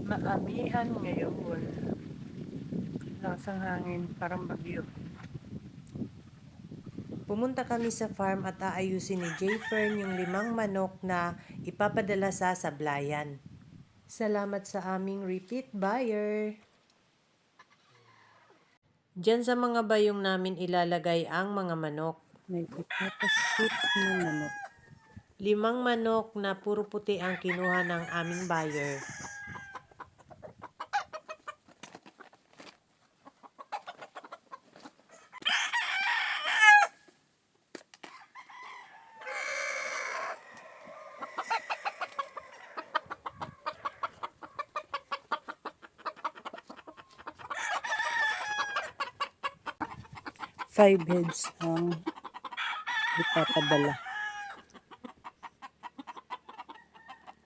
Maamihan ngayon. Lakas ang hangin, parang bagyo. Pumunta kami sa farm at aayusin ni Jayfern yung 5 manok na ipapadala sa sablayan. Salamat sa aming repeat buyer. Diyan sa mga bayong namin ilalagay ang mga manok. May ipapaskip na manok. 5 manok na puro puti ang kinuha ng aming buyer. Five heads ang ipapadala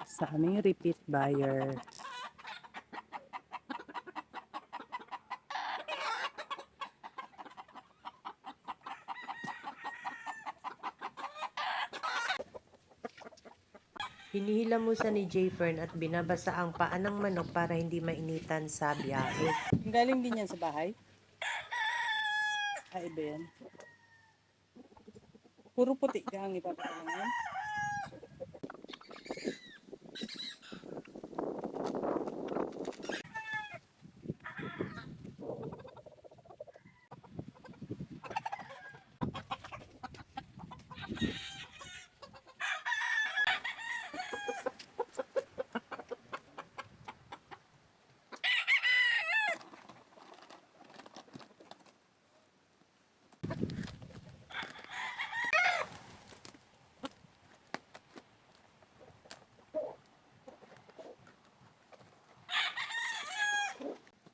sa aming repeat buyer. Hinihilamusan ni Jayfern at binabasa ang paa ng manok para hindi mainitan sa biyahe. Galing din yan sa bahay? Ay, iba yan. Puro puti ka ang ipapadala.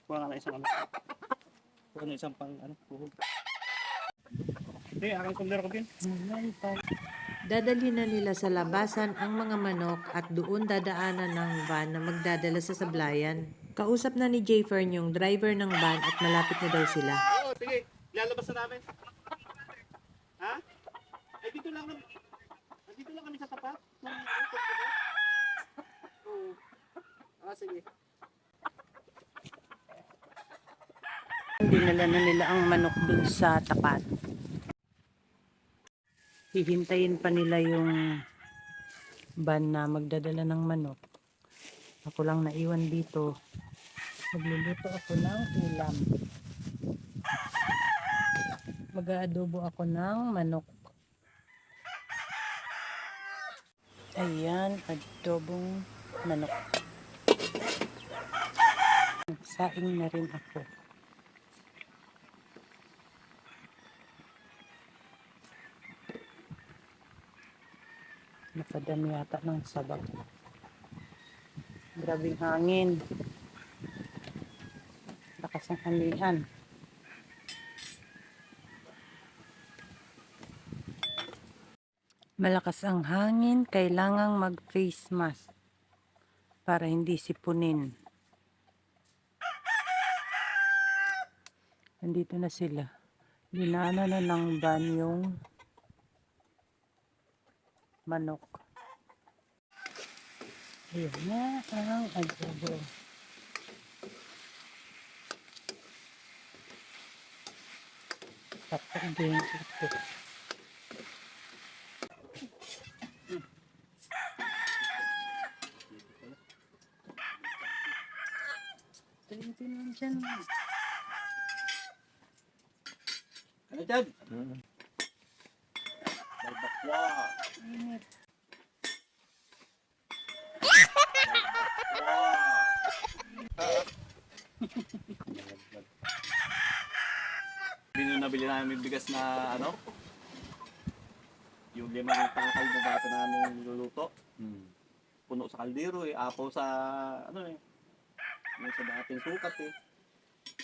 'Kuha ka ng isang ano. Kuha ng isang pang ano, puhog. Hindi, aking kumbero ko din. Dadalhin na nila sa labasan ang mga manok at doon dadaanan ng van na magdadala sa sablayan. Kausap na ni Jayfern yung driver ng van at malapit na daw sila. Oo, sige. Lalabas na namin. Ha? Ay, dito lang kami sa tapat. Oo. Sige. Dinala na nila ang manok dun sa tapat. Hihintayin pa nila yung van na magdadala ng manok. Ako lang naiwan dito. Magluluto ako ng ulam. Mag-aadobo ako ng manok. Ayan, adobong manok. Saing na rin ako. Napadami yata ng sabaw. Grabing hangin. Lakas ng amihan. Malakas ang hangin, kailangang mag-face mask para hindi sipunin. Nandito na sila. Dinaanan na ng van yung manok. Ayan na ang adobo. Tapos din ito. Tingin lang dyan. Ano dyan? Barbakwa. Init. Nabili namin bigas na ano? Yung 5 tangkal na dati namin niluluto. Puno sa kaldero eh. Apaw sa ano eh. Yung sa dating sukat eh.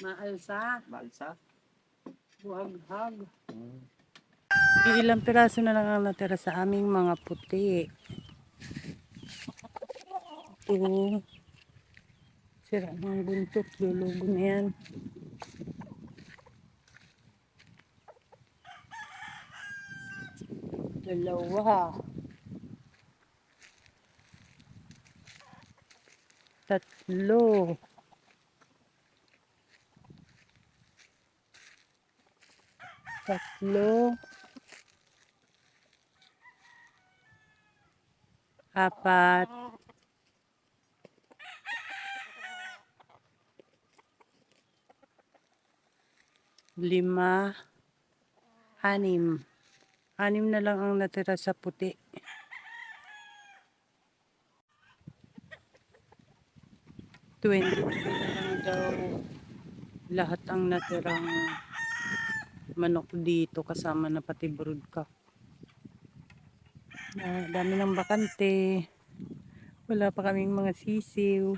Maalsa. Maalsa. Buhag-hag. Ilang piraso na lang ang natira sa aming mga puti. Oo. Sira ng buntot. Lulugo na yan. Dalawa. Tatlo. Tatlo. Apat. Lima. Anim. Anim na lang ang natira sa puti. $23 na lang daw lahat ang natirang manok dito kasama na pati broodcock. Dami ng bakante. Wala pa kaming mga sisiw.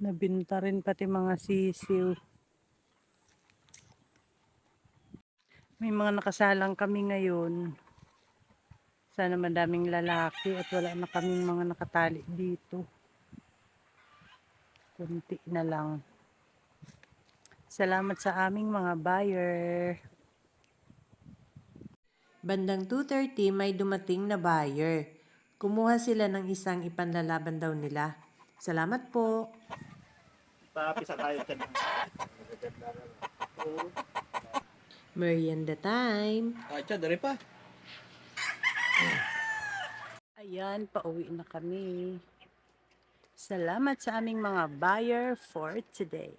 Nabinta rin pati mga sisiw. May mga nakasalang kami ngayon. Sana madaming lalaki at wala na kaming mga nakatali dito. Kunti na lang. Salamat sa aming mga buyer. Bandang 2:30 may dumating na buyer. Kumuha sila ng isang ipanlalaban daw nila. Salamat po. Tapisa tayo dyan. Merienda time. Ay, tiyan, dari pa. Ayan, pauwi na kami. Salamat sa aming mga buyer for today.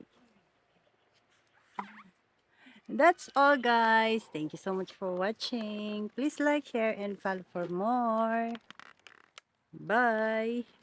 That's all, guys. Thank you so much for watching. Please like, share, and follow for more. Bye.